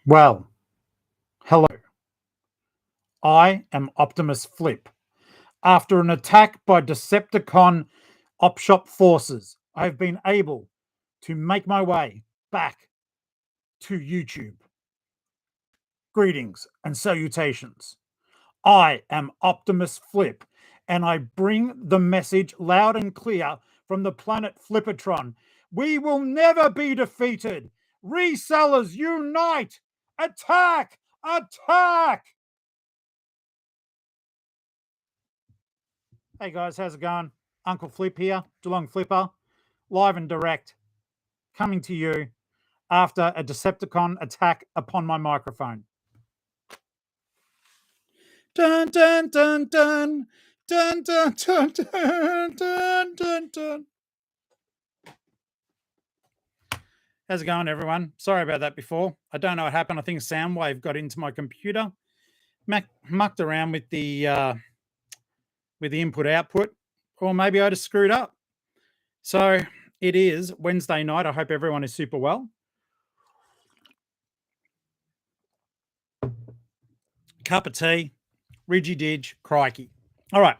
Well, hello. I am Optimus Flip. After an attack by Decepticon OpShop forces, I have been able to make my way back to YouTube. Greetings and salutations. I am Optimus Flip, and I bring the message loud and clear from the planet Flippertron. We will never be defeated. Resellers unite! Attack! Attack! Hey guys, how's it going? Uncle Flip here, Geelong-Flipper, live and direct, coming to you after a Decepticon attack upon my microphone. Dun dun dun dun dun dun dun dun dun dun dun. How's it going, everyone? Sorry about that before. I don't know what happened. I think Soundwave got into my computer, mucked around with the input output, or maybe I just screwed up. So it is Wednesday night. I hope everyone is super well. Cup of tea, Ridgy Didge, crikey. All right,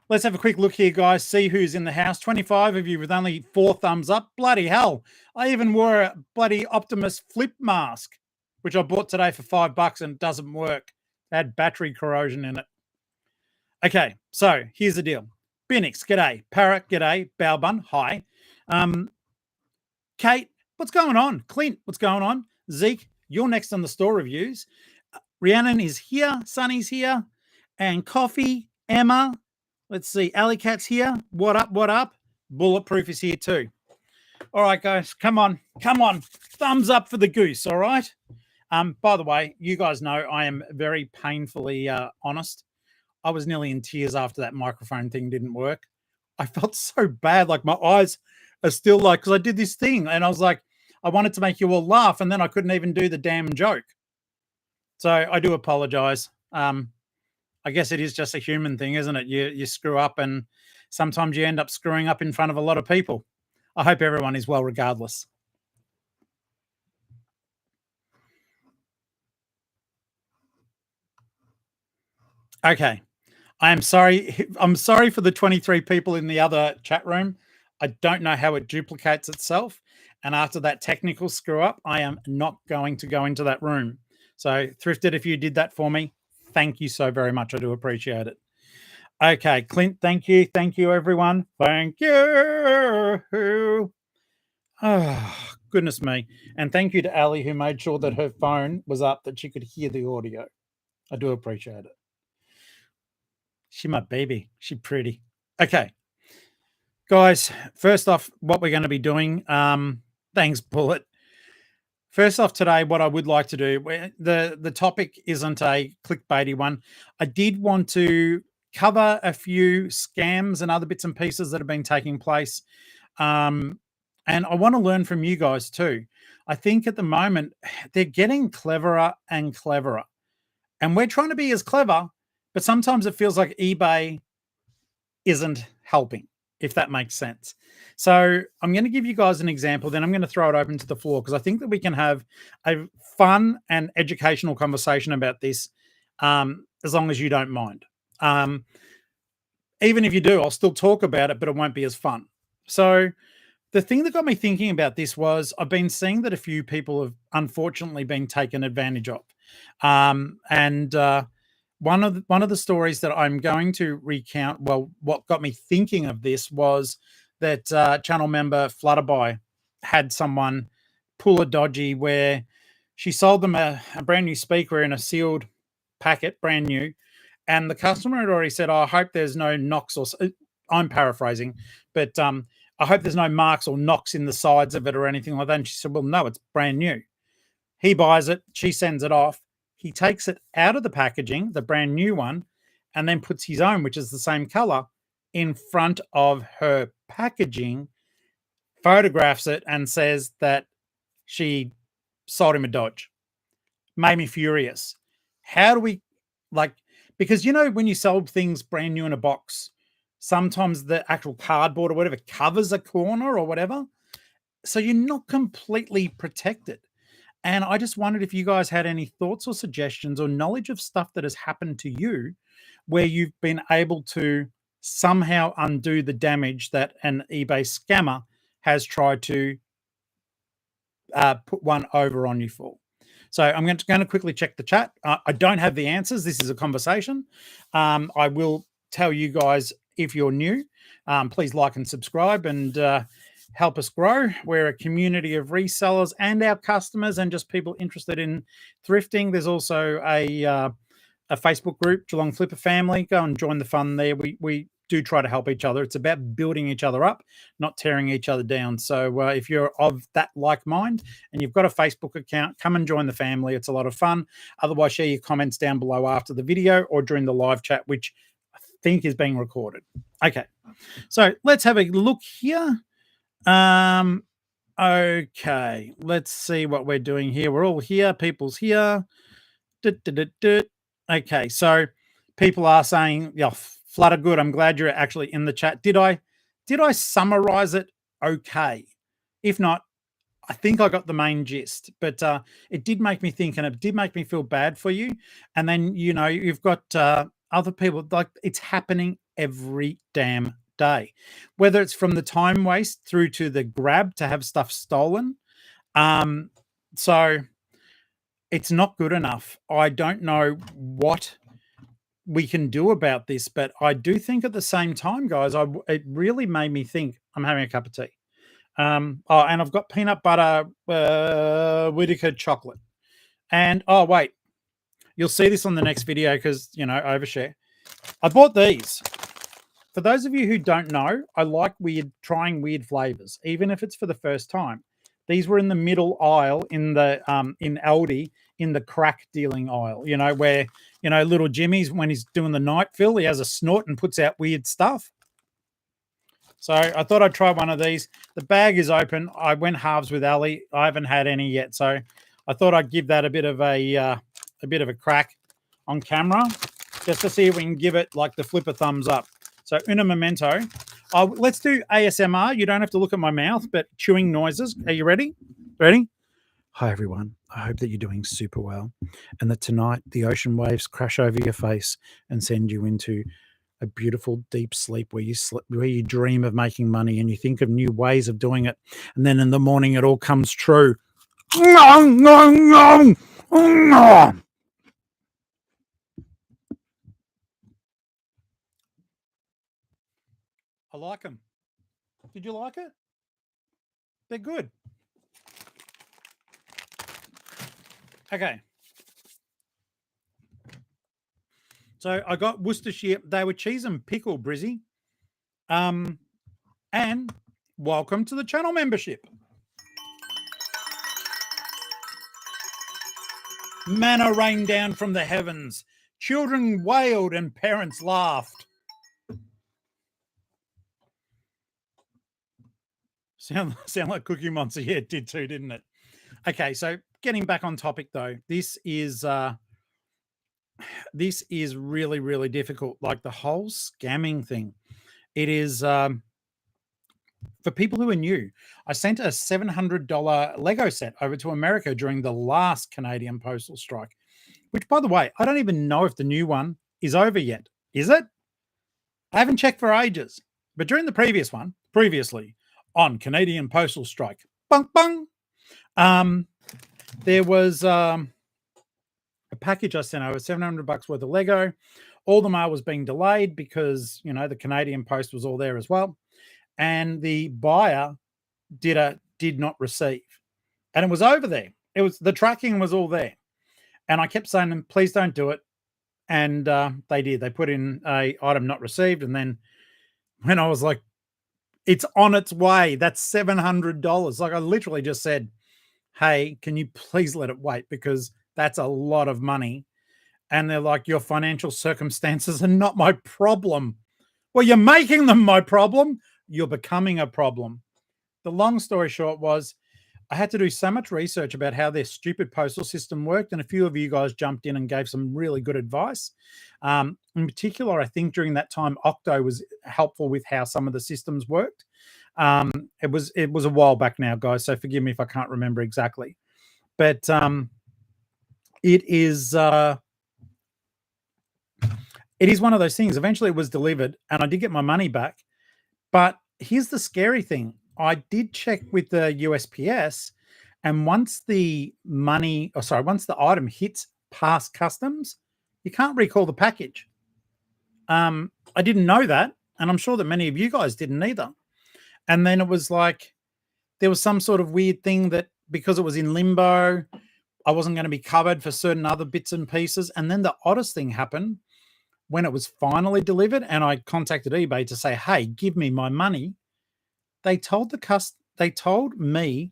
let's have a quick look here, guys. See who's in the house. 25 of you with only 4 thumbs up. Bloody hell. I even wore a bloody Optimus Flip mask, which I bought today for $5 and it doesn't work. It had battery corrosion in it. Okay, so here's the deal. Binix, g'day. Parrot, g'day. Balbun, hi. Kate, what's going on? Clint, what's going on? Zeke, you're next on the store reviews. Rhiannon is here. Sunny's here. And Coffee, Emma. Let's see. Alley Cat's here. What up? What up? Bulletproof is here too. All right, guys. Come on. Come on. Thumbs up for the goose. All right. By the way, you guys know I am very painfully honest. I was nearly in tears after that microphone thing didn't work. I felt so bad. Like my eyes are still like, because I did this thing and I was like, I wanted to make you all laugh and then I couldn't even do the damn joke. So I do apologize. I guess it is just a human thing, isn't it? You screw up and sometimes you end up screwing up in front of a lot of people. I hope everyone is well regardless. Okay. I am sorry. I'm sorry for the 23 people in the other chat room. I don't know how it duplicates itself. And after that technical screw up, I am not going to go into that room. So, Thrifted, if you did that for me, thank you so very much. I do appreciate it. Okay, Clint, thank you. Thank you, everyone. Thank you. Oh, goodness me. And thank you to Ali, who made sure that her phone was up, that she could hear the audio. I do appreciate it. She my baby. She pretty. Okay. Guys, first off, what we're going to be doing, thanks, Bullet. First off today, what I would like to do, the topic isn't a clickbaity one. I did want to cover a few scams and other bits and pieces that have been taking place. And I want to learn from you guys too. I think at the moment, they're getting cleverer and cleverer. And we're trying to be as clever, but sometimes it feels like eBay isn't helping, if that makes sense. So I'm going to give you guys an example, then I'm going to throw it open to the floor because I think that we can have a fun and educational conversation about this as long as you don't mind. Even if you do, I'll still talk about it, but it won't be as fun. So the thing that got me thinking about this was I've been seeing that a few people have unfortunately been taken advantage of. One of the stories that I'm going to recount, well, what got me thinking of this was that channel member Flutterby had someone pull a dodgy where she sold them a brand new speaker in a sealed packet, brand new, and the customer had already said, oh, I hope there's no knocks or, I'm paraphrasing, but I hope there's no marks or knocks in the sides of it or anything like that. And she said, well, no, it's brand new. He buys it. She sends it off. He takes it out of the packaging, the brand new one, and then puts his own, which is the same color, in front of her packaging, photographs it, and says that she sold him a Dodge. Made me furious. How do we, because when you sold things brand new in a box, sometimes the actual cardboard or whatever covers a corner or whatever. So you're not completely protected. And I just wondered if you guys had any thoughts or suggestions or knowledge of stuff that has happened to you where you've been able to somehow undo the damage that an eBay scammer has tried to put one over on you for. So I'm going to quickly check the chat. I don't have the answers. This is a conversation. I will tell you guys if you're new, please like and subscribe and help us grow. We're a community of resellers and our customers and just people interested in thrifting. There's also a Facebook group, Geelong-Flipper family. Go and join the fun there. We do try to help each other. It's about building each other up, not tearing each other down. So if you're of that like mind and you've got a Facebook account, come and join the family. It's a lot of fun. Otherwise, share your comments down below after the video or during the live chat, which I think is being recorded. Okay, so let's have a look here. Okay, let's see what we're doing here. We're all here. People's here. Okay, so people are saying, yeah, Flutter good. I'm glad you're actually in the chat. Did I summarize it okay? If not, I think I got the main gist, but it did make me think and it did make me feel bad for you. And then, you know, you've got other people, like it's happening every damn day, whether it's from the time waste through to the grab to have stuff stolen. So it's not good enough. I don't know what we can do about this, but I do think at the same time, guys, it really made me think. I'm having a cup of tea. And I've got peanut butter Whittaker chocolate. And oh wait, you'll see this on the next video because overshare. I bought these. For those of you who don't know, I like trying weird flavors, even if it's for the first time. These were in the middle aisle in the in Aldi in the crack dealing aisle. Where little Jimmy's when he's doing the night fill, he has a snort and puts out weird stuff. So I thought I'd try one of these. The bag is open. I went halves with Ali. I haven't had any yet, so I thought I'd give that a bit of a crack on camera, just to see if we can give it like the flipper thumbs up. So una memento. Let's do ASMR. You don't have to look at my mouth, but chewing noises. Are you ready? Ready? Hi, everyone. I hope that you're doing super well and that tonight the ocean waves crash over your face and send you into a beautiful deep sleep where you dream of making money and you think of new ways of doing it. And then in the morning, it all comes true. I like them. Did you like it? They're good. Okay. So I got Worcestershire. They were cheese and pickle, Brizzy. And welcome to the channel membership. Manna rained down from the heavens. Children wailed and parents laughed. Sound like Cookie Monster. Yeah, it did too, didn't it? Okay, so getting back on topic though, this is really, really difficult. Like the whole scamming thing. It is for people who are new. I sent a $700 Lego set over to America during the last Canadian postal strike, which, by the way, I don't even know if the new one is over yet. Is it? I haven't checked for ages. But during the previous one, previously on Canadian postal strike, bung, bung, there was a package I sent over, $700 worth of Lego. All the mail was being delayed because, the Canadian Post was all there as well. And the buyer did not receive. And it was over there. The tracking was all there. And I kept saying to them, please don't do it. And they did. They put in a item not received. And then when I was like, it's on its way. That's $700. Like I literally just said, hey, can you please let it wait? Because that's a lot of money. And they're like, your financial circumstances are not my problem. Well, you're making them my problem. You're becoming a problem. The long story short was I had to do so much research about how their stupid postal system worked. And a few of you guys jumped in and gave some really good advice. In particular, I think during that time, Octo was helpful with how some of the systems worked. It was a while back now, guys. So forgive me if I can't remember exactly. But it is one of those things. Eventually it was delivered and I did get my money back. But here's the scary thing. I did check with the USPS, and once the item hits past customs, you can't recall the package. I didn't know that, and I'm sure that many of you guys didn't either. And then it was like there was some sort of weird thing that because it was in limbo, I wasn't going to be covered for certain other bits and pieces. And then the oddest thing happened when it was finally delivered, and I contacted eBay to say, "Hey, give me my money." They told me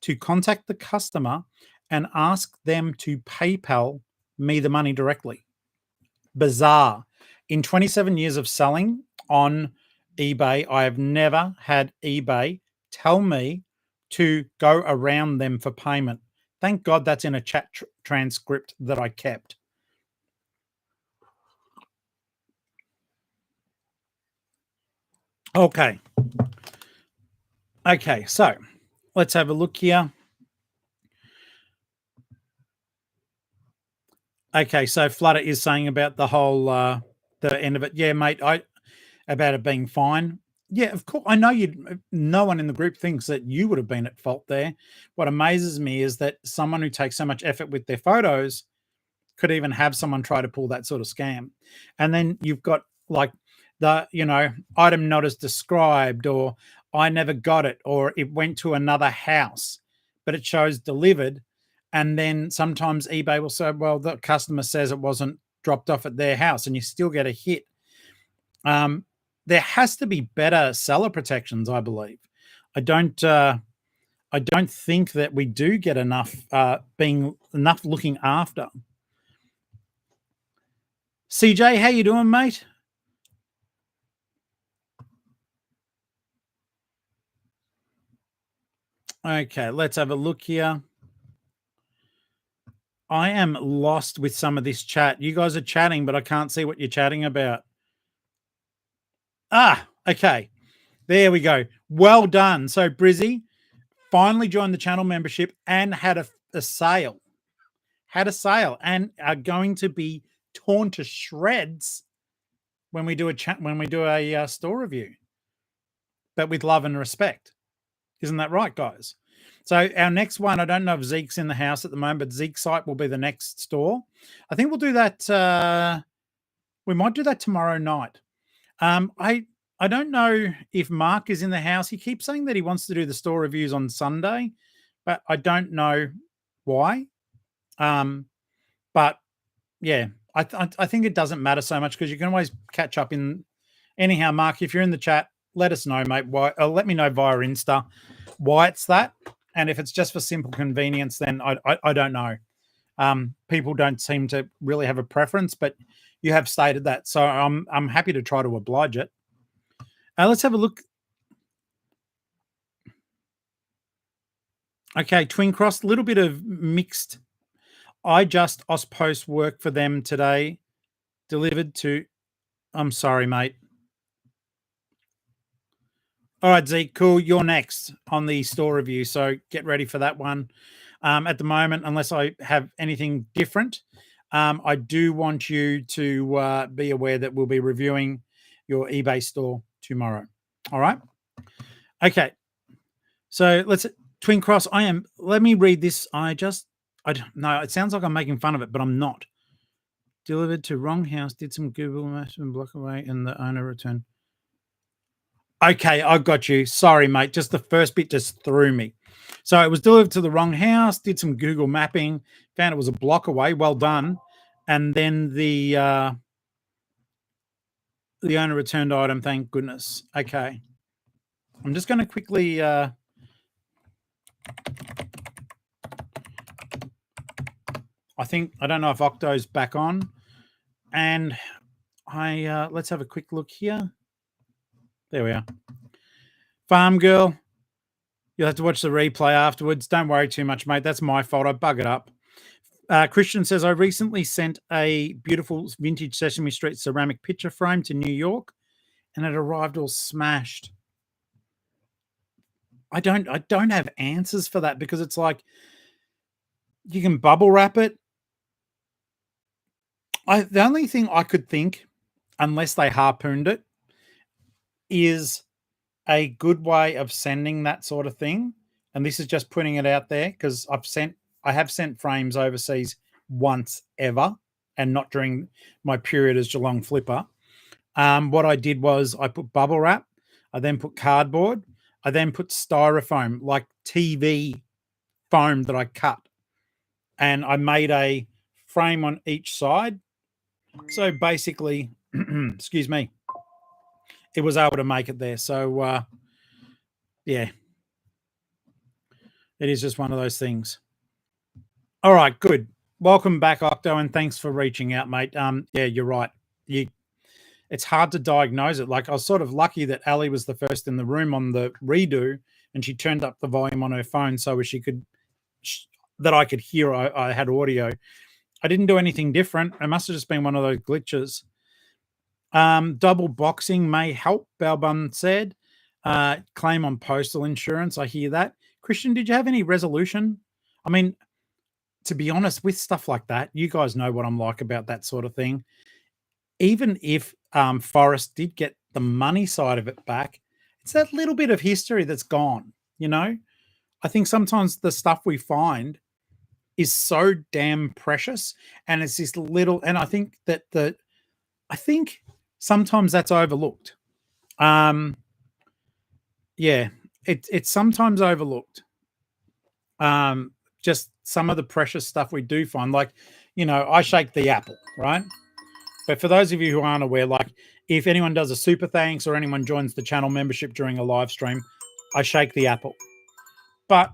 to contact the customer and ask them to PayPal me the money directly. Bizarre. In 27 years of selling on eBay, I have never had eBay tell me to go around them for payment. Thank God that's in a chat transcript that I kept. Okay. Okay, so let's have a look here. Okay, so Flutter is saying about the whole the end of it. Yeah, mate, about it being fine. Yeah, of course. I know no one in the group thinks that you would have been at fault there. What amazes me is that someone who takes so much effort with their photos could even have someone try to pull that sort of scam. And then you've got like the, item not as described, or I never got it, or it went to another house, but it shows delivered. And then sometimes eBay will say, well, the customer says it wasn't dropped off at their house, and you still get a hit. There has to be better seller protections, I believe. I don't think that we do get enough looking after. CJ, how you doing, mate? Okay, let's have a look here. I am lost with some of this chat. You guys are chatting, but I can't see what you're chatting about. Okay. There we go. Well done. So Brizzy finally joined the channel membership and had a sale. Had a sale and are going to be torn to shreds when we do a store review, but with love and respect. Isn't that right, guys? So our next one, I don't know if Zeke's in the house at the moment, but Zeke's site will be the next store. I think we'll do that. We might do that tomorrow night. I don't know if Mark is in the house. He keeps saying that he wants to do the store reviews on Sunday, but I don't know why. But yeah, I think it doesn't matter so much because you can always catch up in. Anyhow, Mark, if you're in the chat, let us know, mate. Why? Let me know via Insta why it's that, and if it's just for simple convenience, then I don't know. People don't seem to really have a preference, but you have stated that, so I'm happy to try to oblige it. Let's have a look. Okay, Twin Cross, a little bit of mixed. I just Auspost work for them today, delivered to. I'm sorry, mate. All right, Zeke, cool. You're next on the store review, so get ready for that one. At the moment, unless I have anything different, I do want you to be aware that we'll be reviewing your eBay store tomorrow. All right? Okay. So let's Twin Cross. Let me read this. I don't know. It sounds like I'm making fun of it, but I'm not. Delivered to wrong house, did some Google Maps and block away, and the owner returned. Okay, I got you. Sorry, mate. Just the first bit just threw me. So it was delivered to the wrong house, did some Google mapping, found it was a block away. Well done. And then the owner returned item, thank goodness. Okay. I'm just going to quickly I don't know if Octo's back on. And let's have a quick look here. There we are. Farm Girl. You'll have to watch the replay afterwards. Don't worry too much, mate. That's my fault. I bug it up. Christian says, I recently sent a beautiful vintage Sesame Street ceramic picture frame to New York, and it arrived all smashed. I don't have answers for that because it's like You can bubble wrap it. The only thing I could think, unless they harpooned it, is a good way of sending that sort of thing. And this is just putting it out there because I have sent frames overseas once ever, and not during my period as Geelong-Flipper. What I did was I put bubble wrap, I then put cardboard, I then put styrofoam, like TV foam that I cut, and I made a frame on each side. So basically, excuse me, it was able to make it there. So yeah, it is just one of those things. All right, good. Welcome back, Octo, and thanks for reaching out, mate. Yeah, you're right. It's hard to diagnose it. Like, I was sort of lucky that Ali was the first in the room on the redo, and she turned up the volume on her phone so she could that I could hear. I had audio. I didn't do anything different. It must have just been one of those glitches. Double boxing may help, Balbun said. Claim on postal insurance. I hear that. Christian, did you have any resolution? I mean, to be honest, with stuff like that, you guys know what I'm like about that sort of thing. Even if Forrest did get the money side of it back, it's that little bit of history that's gone, you know? I think sometimes the stuff we find is so damn precious, and it's this little, and I think that I think sometimes that's overlooked. Yeah, it's sometimes overlooked. Just some of the precious stuff we do find, like, I shake the apple, right? But for those of you who aren't aware, like, if anyone does a super thanks or anyone joins the channel membership during a live stream, I shake the apple. But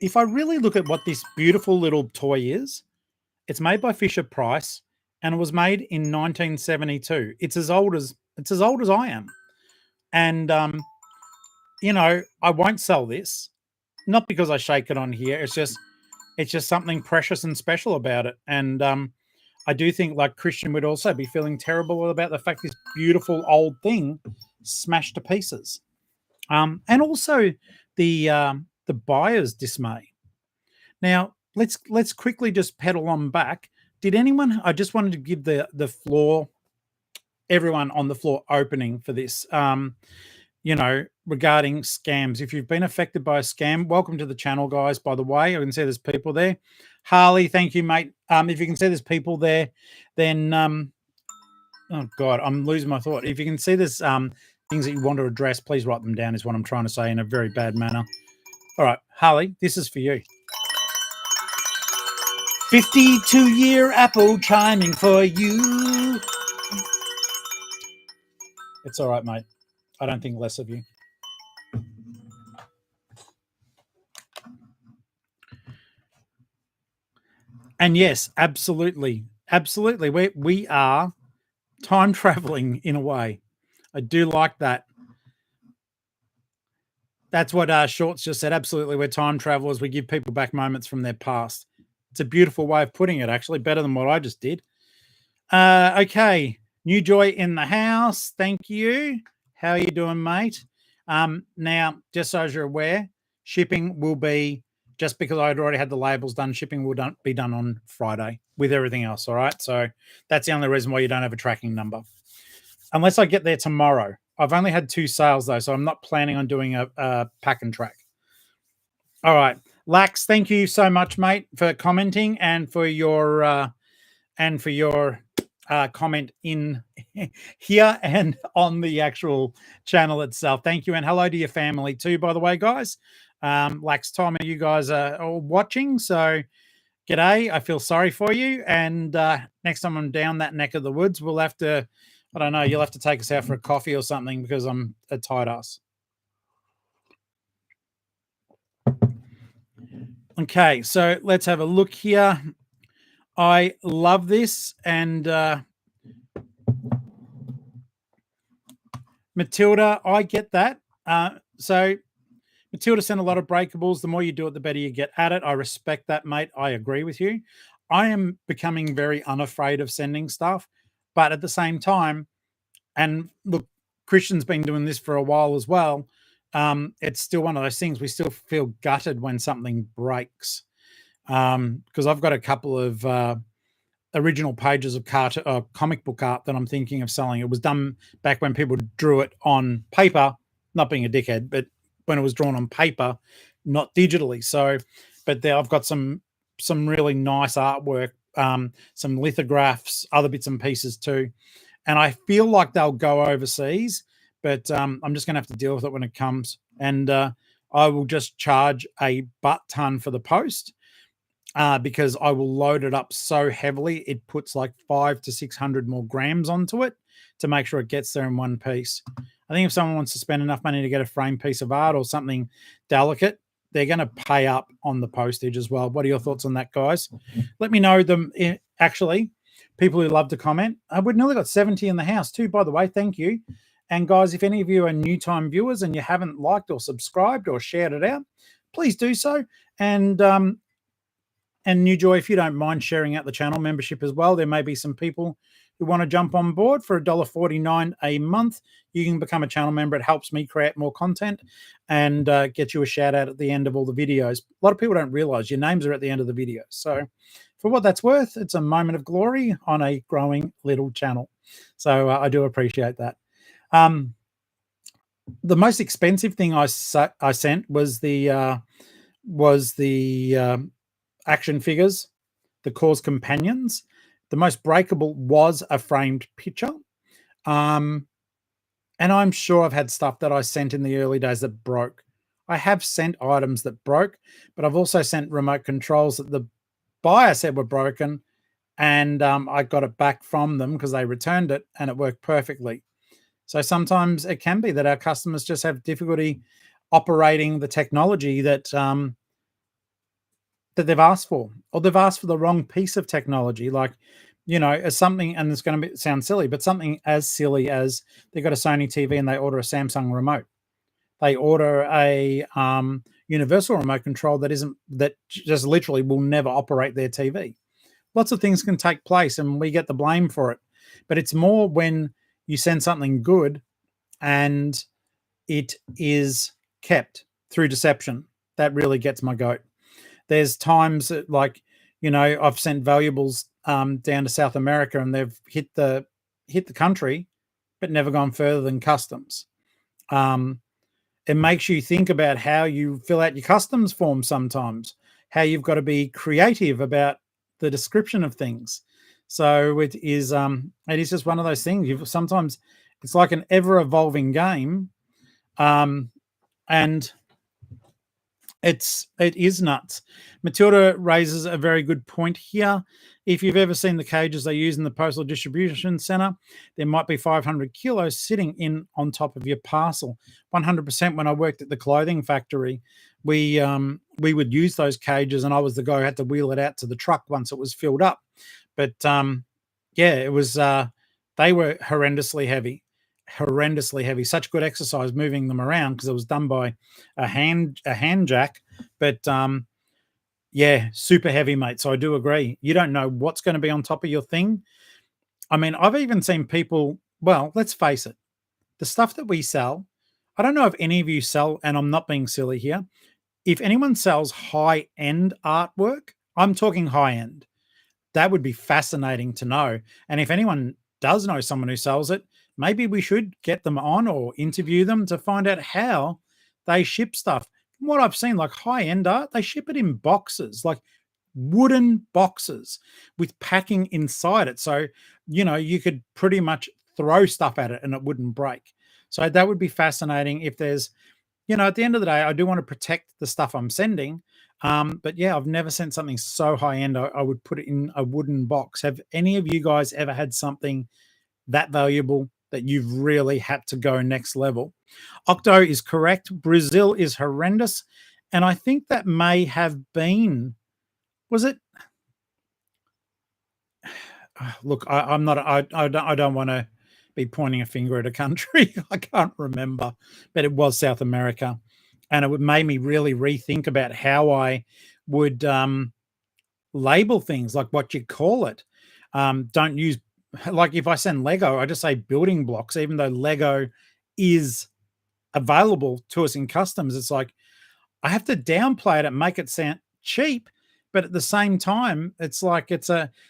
if I really look at what this beautiful little toy is, it's made by Fisher Price, and it was made in 1972. It's as old as I am. And I won't sell this, not because I shake it on here. It's just something precious and special about it. And I do think, like, Christian would also be feeling terrible about the fact this beautiful old thing smashed to pieces. And also the buyer's dismay. Now, let's quickly just pedal on back. Did anyone? I just wanted to give the floor, everyone on the floor, opening for this. Regarding scams. If you've been affected by a scam, welcome to the channel, guys. By the way, I can see there's people there. Harley, thank you, mate. If you can see there's people there, then oh God, I'm losing my thought. If you can see there's things that you want to address, please write them down, is what I'm trying to say in a very bad manner. All right, Harley, this is for you. 52-year apple chiming for you. It's all right, mate. I don't think less of you. And yes, absolutely. Absolutely. We are time traveling in a way. I do like that. That's what Shorts just said. Absolutely. We're time travelers. We give people back moments from their past. It's a beautiful way of putting it, actually. Better than what I just did. Okay. New Joy in the house. Thank you. How are you doing, mate? Now, just so as you're aware, shipping will be, just because I'd already had the labels done, shipping will be done on Friday with everything else, all right? So that's the only reason why you don't have a tracking number. Unless I get there tomorrow. I've only had 2 sales, though, so I'm not planning on doing a pack and track. All right. Lax, thank you so much, mate, for commenting and for your comment in here and on the actual channel itself. Thank you, and hello to your family too, by the way, guys. Lax, Tom, you guys are all watching, so g'day. I feel sorry for you, and next time I'm down that neck of the woods, we'll have to, I don't know, you'll have to take us out for a coffee or something, because I'm a tight ass. Okay, so let's have a look here. I love this, and Matilda, I get that. So Matilda sent a lot of breakables. The more you do it, the better you get at it. I respect that, mate. I agree with you. I am becoming very unafraid of sending stuff, but at the same time, and look, Christian's been doing this for a while as well. It's still one of those things. We still feel gutted when something breaks. because I've got a couple of original pages of comic book art that I'm thinking of selling. It was done back when people drew it on paper, not being a dickhead, but when it was drawn on paper, not digitally. So, but there I've got some really nice artwork, some lithographs, other bits and pieces too. And I feel like they'll go overseas, but I'm just going to have to deal with it when it comes. And I will just charge a butt ton for the post. Because I will load it up so heavily, it puts like 500 to 600 more grams onto it to make sure it gets there in one piece. I think if someone wants to spend enough money to get a framed piece of art or something delicate, they're going to pay up on the postage as well. What are your thoughts on that, guys? Let me know them. Actually, people who love to comment. We've nearly got 70 in the house too, by the way. Thank you. And guys, if any of you are new time viewers and you haven't liked or subscribed or shared it out, please do so. And New Joy, if you don't mind sharing out the channel membership as well, there may be some people who want to jump on board for $1.49 a month. You can become a channel member. It helps me create more content and get you a shout out at the end of all the videos. A lot of people don't realize your names are at the end of the video. So for what that's worth, it's a moment of glory on a growing little channel. So I do appreciate that. The most expensive thing I sent was the action figures, the Cause Companions. The most breakable was a framed picture. And I'm sure I've had stuff that I sent in the early days that broke. I have sent items that broke, but I've also sent remote controls that the buyer said were broken, and I got it back from them because they returned it and it worked perfectly. So sometimes it can be that our customers just have difficulty operating the technology that they've asked for, or they've asked for the wrong piece of technology, like, as something, and it's going to sound silly, but something as silly as they got a Sony TV and they order a Samsung remote. They order a universal remote control that just literally will never operate their TV. Lots of things can take place and we get the blame for it. But it's more when you send something good and it is kept through deception. That really gets my goat. There's times that, like, I've sent valuables down to South America and they've hit the country, but never gone further than customs. It makes you think about how you fill out your customs form sometimes, how you've got to be creative about the description of things. So it is just one of those things. Sometimes it's like an ever-evolving game, and it is nuts. Matilda raises a very good point here. If you've ever seen the cages they use in the Postal Distribution Centre, there might be 500 kilos sitting on top of your parcel. 100%. When I worked at the clothing factory, we would use those cages, and I was the guy who had to wheel it out to the truck once it was filled up. But yeah, it was they were horrendously heavy. Such good exercise moving them around because it was done by a hand jack. But yeah, super heavy, mate. So I do agree. You don't know what's going to be on top of your thing. I mean, I've even seen people, well, let's face it, the stuff that we sell, I don't know if any of you sell, and I'm not being silly here, if anyone sells high-end artwork, I'm talking high-end, that would be fascinating to know. And if anyone does know someone who sells it, maybe we should get them on or interview them to find out how they ship stuff. From what I've seen, like high-end art, they ship it in boxes, like wooden boxes with packing inside it. So, you could pretty much throw stuff at it and it wouldn't break. So that would be fascinating if there's, at the end of the day, I do want to protect the stuff I'm sending. But yeah, I've never sent something so high-end I would put it in a wooden box. Have any of you guys ever had something that valuable that you've really had to go next level? Octo is correct. Brazil is horrendous. And I think that may have been, was it? Look, I'm not, I don't want to be pointing a finger at a country. I can't remember, but it was South America. And it made me really rethink about how I would label things, like what you call it. Don't use, like if I send Lego, I just say building blocks, even though Lego is available to us in customs. It's like I have to downplay it and make it sound cheap But at the same time, it's like